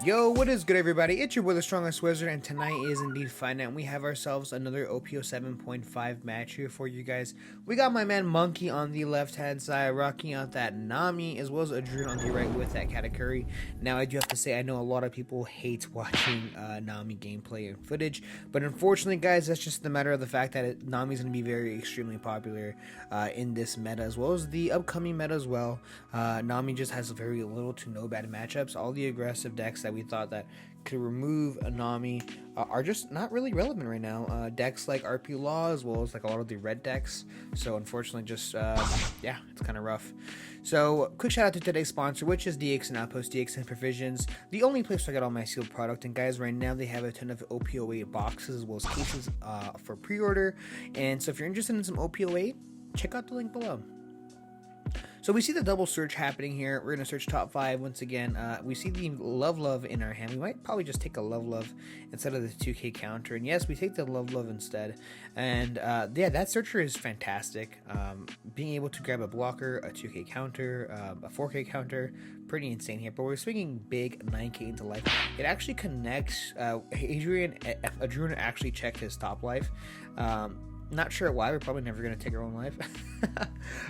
Yo, what is good, everybody? It's your boy, the strongest wizard, and tonight is indeed Fight Night. We have ourselves another OP07.5 match here for you guys. We got my man Monkey on the left-hand side, rocking out that Nami, as well as Adrun on the right with that Katakuri. Now, I do have to say, I know a lot of people hate watching Nami gameplay and footage, but unfortunately, guys, that's just the matter of the fact that Nami's going to be very extremely popular in this meta, as well as the upcoming meta as well. Nami just has very little to no bad matchups. All the aggressive decks that we thought that could remove Nami are just not really relevant right now. Decks like RP Law, as well as like a lot of the red decks. So unfortunately, just yeah, it's kind of rough. So quick shout out to today's sponsor, which is DX and Outpost, DX and Provisions, the only place where I get all my sealed product. And guys, right now they have a ton of OP08 boxes as well as cases for pre-order. And so if you're interested in some OP08, check out the link below. So we see the double search happening here. We're going to search top 5 once again. We see the Love in our hand. We might probably just take a Love instead of the 2k counter. And yes, we take the Love instead. And yeah, that searcher is fantastic. Being able to grab a blocker, a 2k counter, a 4k counter, pretty insane here. But we're swinging big 9k into life. It actually connects. Adrun actually checked his top life. Not sure why. We're probably never going to take our own life.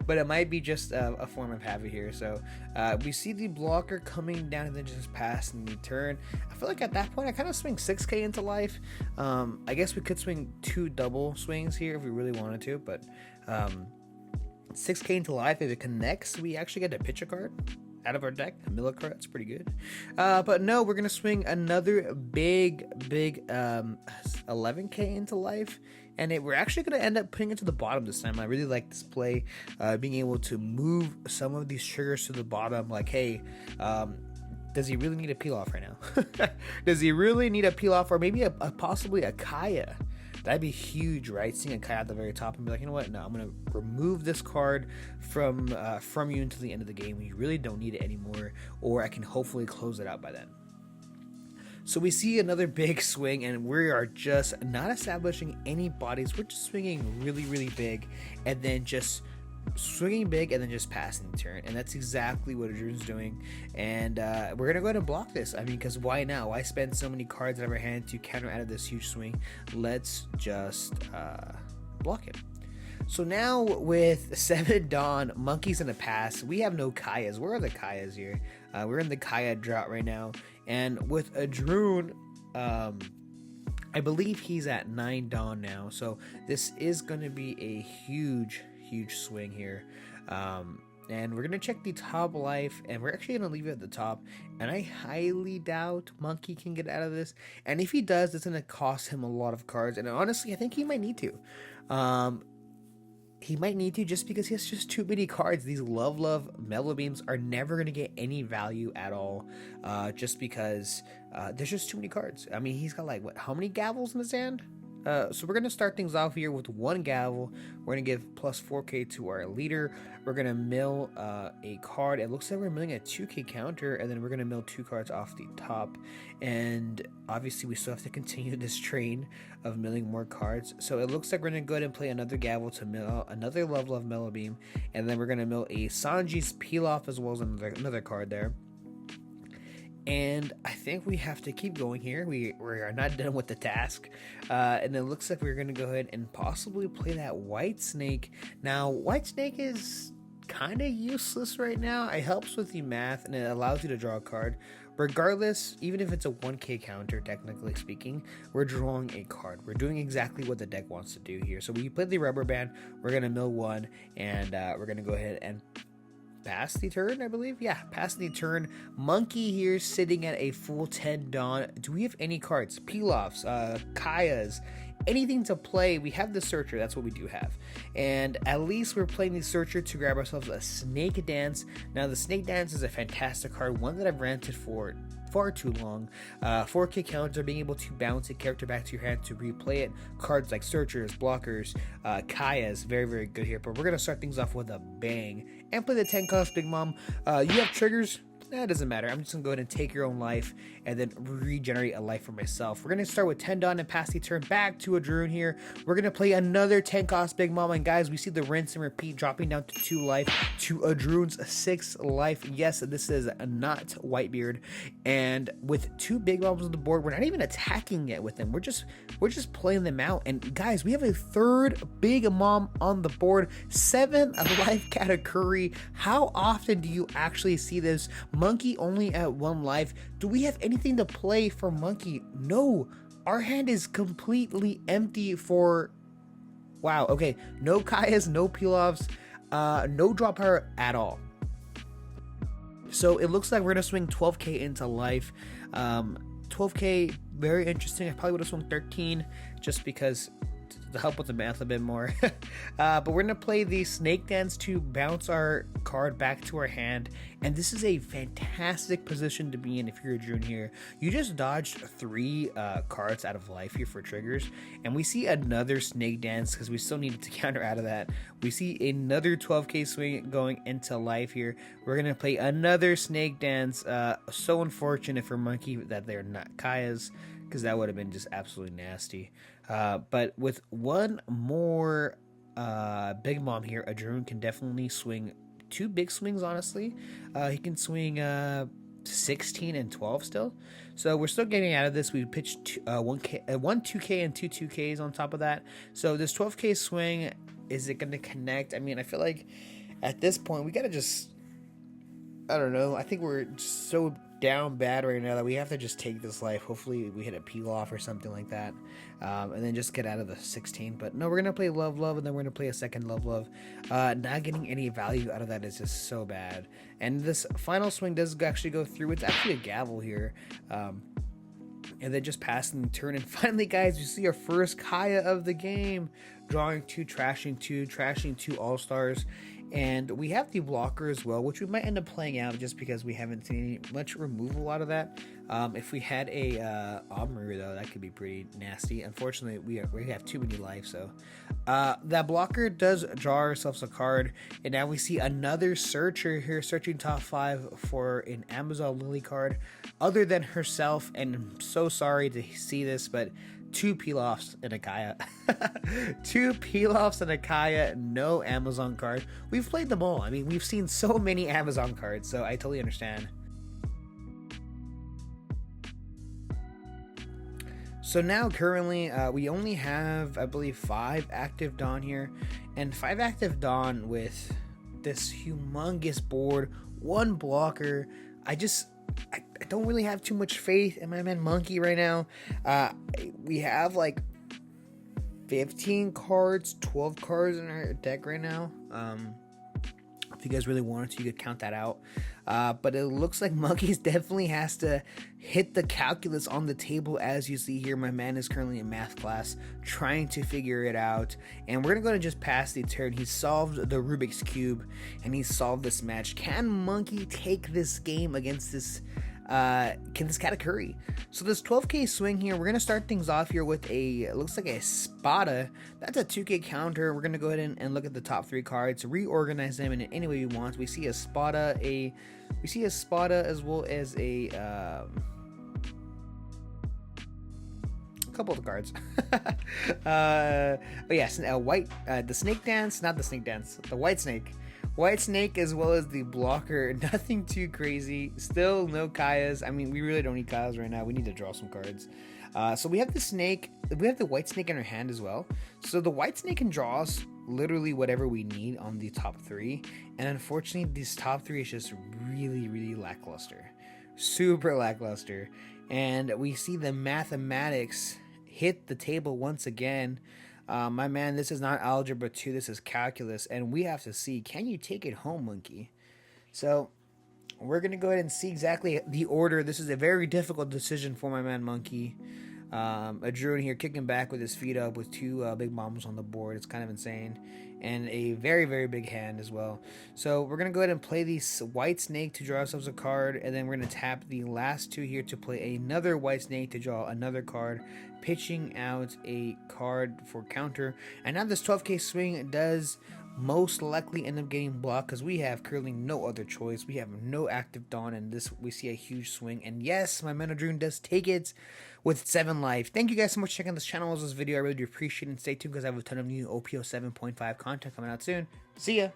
But it might be just a form of habit here. So we see the blocker coming down and then just passing the turn. I feel like at that point I kind of swing 6k into life. I guess we could swing 2 double swings here if we really wanted to. But 6k into life, if it connects, we actually get to pitch a card out of our deck, a Miller card. That's pretty good. But no, we're gonna swing another big 11k into life, and we're actually gonna end up putting it to the bottom this time. I really like this play, being able to move some of these triggers to the bottom. Like, hey, does he really need a peel off right now? Does he really need a peel off, or maybe possibly a Kaya? That'd be huge, right? Seeing a Kaya at the very top and be like, you know what? No, I'm gonna remove this card from you until the end of the game. You really don't need it anymore, or I can hopefully close it out by then. So we see another big swing, and we are just not establishing any bodies. We're just swinging really big, and then just swinging big and then just passing the turn. And that's exactly what Adrun's doing. And we're gonna go ahead and block this. I mean, because why now? Why spend so many cards out of our hand to counter out of this huge swing? Let's just block it. So now with 7 Dawn, Monkey's in the pass. We have no Kayas. Where are the Kayas here? We're in the Kaya drought right now. And with Adrun, I believe he's at 9 Dawn now. So this is going to be a huge swing here. And we're going to check the top life, and we're actually going to leave it at the top. And I highly doubt Monkey can get out of this. And if he does, it's going to cost him a lot of cards. And honestly, I think he might need to. He might need to, just because he has just too many cards. These Love Mellow Beams are never going to get any value at all, just because there's just too many cards. I mean, he's got like, what, how many Gavels in his hand? So we're going to start things off here with 1 Gavel. We're going to give plus 4k to our leader. We're going to mill a card. It looks like we're milling a 2k counter, and then we're going to mill 2 cards off the top. And obviously we still have to continue this train of milling more cards. So it looks like we're going to go ahead and play another Gavel to mill another Love Mellow Beam. And then we're going to mill a Sanji's Peel Off, as well as another card there. And I think we have to keep going here. We are not done with the task. And it looks like we're going to go ahead and possibly play that White Snake. Now, White Snake is kind of useless right now. It helps with the math, and it allows you to draw a card. Regardless, even if it's a 1k counter, technically speaking, we're drawing a card. We're doing exactly what the deck wants to do here. So we played the Rubber Band. We're going to mill 1, and we're going to go ahead and pass the turn, I believe. Yeah, pass the turn. Monkey here sitting at a full 10 Dawn. Do we have any cards? Peel-offs, Kayas, anything to play? We have the Searcher. That's what we do have. And at least we're playing the Searcher to grab ourselves a Snake Dance. Now, the Snake Dance is a fantastic card, one that I've rented for far too long. 4k counter, being able to bounce a character back to your hand to replay it. Cards like Searchers, Blockers, Kayas, very good here. But we're going to start things off with a bang and play the 10 cost Big Mom. You have triggers. It doesn't matter. I'm just gonna go ahead and take your own life and then regenerate a life for myself. We're gonna start with 10 done and pass the turn back to a Droon here. We're gonna play another 10 cost Big Mom, and guys, we see the rinse and repeat dropping down to 2 life to a Droon's 6 life. Yes, this is not Whitebeard, and with 2 Big Moms on the board, we're not even attacking yet with them. We're just playing them out. And guys, we have a 3rd Big Mom on the board, 7 life Katakuri. How often do you actually see this? Monkey only at 1 life. Do we have anything to play for Monkey? No. Our hand is completely empty for... Wow, okay. No Kayas, no peel-offs, no drop power at all. So it looks like we're going to swing 12k into life. 12k, very interesting. I probably would have swung 13 just because... to help with the math a bit more. But we're gonna play the snake dance to bounce our card back to our hand, and this is a fantastic position to be in if you're a Droon here. You just dodged 3 cards out of life here for triggers, and we see another snake dance because we still needed to counter out of that. We see another 12k swing going into life here. We're gonna play another snake dance. So unfortunate for Monkey that they're not Kaya's, because that would have been just absolutely nasty. But with one more Big Mom here, a Droon can definitely swing 2 big swings, honestly. He can swing 16 and 12 still. So we're still getting out of this. We pitched 1 2K and 2 2Ks on top of that. So this 12K swing, is it going to connect? I mean, I feel like at this point, we got to just... I don't know. I think we're so down bad right now that we have to just take this life. Hopefully we hit a peel off or something like that, and then just get out of the 16. But no, we're gonna play love and then we're gonna play a second love. Not getting any value out of that is just so bad. And this final swing does actually go through. It's actually a gavel here, and then just passing the turn. And finally, guys, you see our first Kaya of the game, drawing 2, trashing 2 all-stars. And we have the blocker as well, which we might end up playing out just because we haven't seen much removal out of that. If we had a Armory, though, that could be pretty nasty. Unfortunately, we have too many life, so... that blocker does draw ourselves a card, and now we see another searcher here searching top 5 for an Amazon Lily card other than herself, and I'm so sorry to see this, but... 2 peel-offs and a Kaya. 2 peel-offs and a Kaya, no Amazon card. We've played them all. I mean, we've seen so many Amazon cards, so I totally understand. So now currently we only have, I believe, 5 active Dawn here, and 5 active Dawn with this humongous board, 1 blocker. I don't really have too much faith in my man Monkey right now. We have like 15 cards, 12 cards in our deck right now. If you guys really wanted to, you could count that out. But it looks like Monkeys definitely has to hit the calculus on the table. As you see here, my man is currently in math class trying to figure it out. And we're going to go ahead and just pass the turn. He solved the Rubik's Cube and he solved this match. Can Monkey take this game against this Katakuri? So this 12k swing here, we're gonna start things off here with it looks like a Spada. That's a 2k counter. We're gonna go ahead and look at the top 3 cards, reorganize them in any way we want. We see a Spada, as well as a couple of the cards. But yes, the snake dance, not the snake dance, the white snake. White snake, as well as the blocker. Nothing too crazy. Still no Kayas. I mean, we really don't need Kayas right now. We need to draw some cards. So we have the snake. We have the white snake in our hand as well. So the white snake can draw us literally whatever we need on the top 3. And unfortunately, this top 3 is just really, really lackluster. Super lackluster. And we see the mathematics hit the table once again. My man, this is not Algebra 2, this is Calculus, and we have to see, can you take it home, Monkey? So, we're going to go ahead and see exactly the order. This is a very difficult decision for my man, Monkey. A Droon here kicking back with his feet up with 2 big bombs on the board. It's kind of insane. And a very, very big hand as well. So we're going to go ahead and play the white snake to draw ourselves a card. And then we're going to tap the last 2 here to play another white snake to draw another card. Pitching out a card for counter. And now this 12k swing does most likely end up getting blocked because we have currently no other choice. We have no active Dawn, and this we see a huge swing. And yes, my Mana Druid does take it with 7 life. Thank you guys so much for checking this channel, this video. I really do appreciate it. And stay tuned because I have a ton of new OP07.5 content coming out soon. See ya!